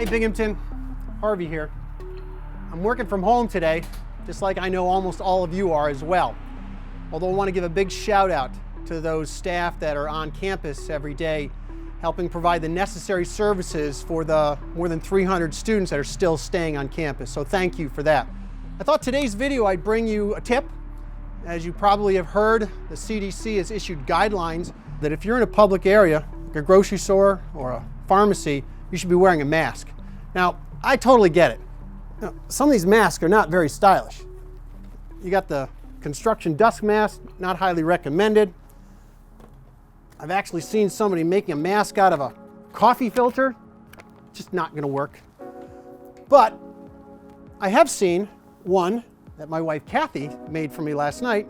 Hey Binghamton, Harvey here. I'm working from home today, just like I know almost all of you are as well. Although I want to give a big shout out to those staff that are on campus every day, helping provide the necessary services for the more than 300 students that are still staying on campus. So thank you for that. I thought today's video I'd bring you a tip. As you probably have heard, the CDC has issued guidelines that if you're in a public area, like a grocery store or a pharmacy, you should be wearing a mask. Now, I totally get it. Now, some of these masks are not very stylish. You got the construction dust mask, not highly recommended. I've actually seen somebody making a mask out of a coffee filter. Just not going to work. But I have seen one that my wife Kathy made for me last night.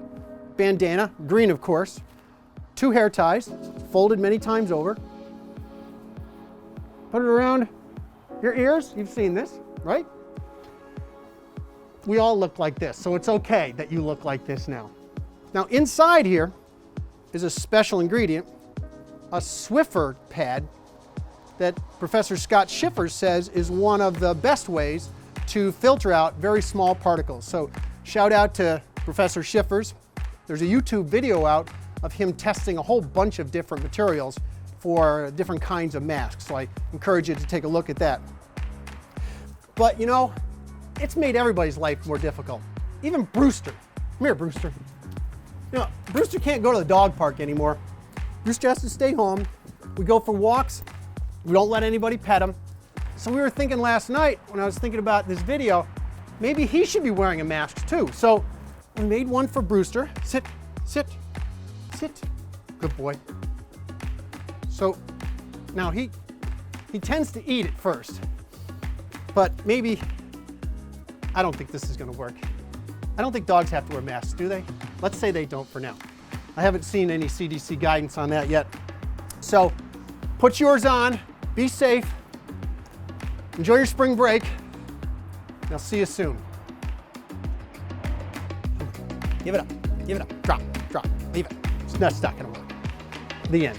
Bandana, green of course, 2 hair ties, folded many times over. Put it around your ears. You've seen this, right? We all look like this, so it's okay that you look like this now. Now inside here is a special ingredient, a Swiffer pad that Professor Scott Schiffer says is one of the best ways to filter out very small particles. So shout out to Professor Schiffers. There's a YouTube video out of him testing a whole bunch of different materials for different kinds of masks. So I encourage you to take a look at that. But you know, it's made everybody's life more difficult. Even Brewster. Come here, Brewster. You know, Brewster can't go to the dog park anymore. Brewster has to stay home. We go for walks. We don't let anybody pet him. So we were thinking last night, when I was thinking about this video, maybe he should be wearing a mask too. So we made one for Brewster. Sit, sit, sit. Good boy. So now he tends to eat it first, but maybe, I don't think this is going to work. I don't think dogs have to wear masks, do they? Let's say they don't for now. I haven't seen any CDC guidance on that yet. So put yours on, be safe, enjoy your spring break, and I'll see you soon. Give it up, drop, leave it. That's not going to work. The end.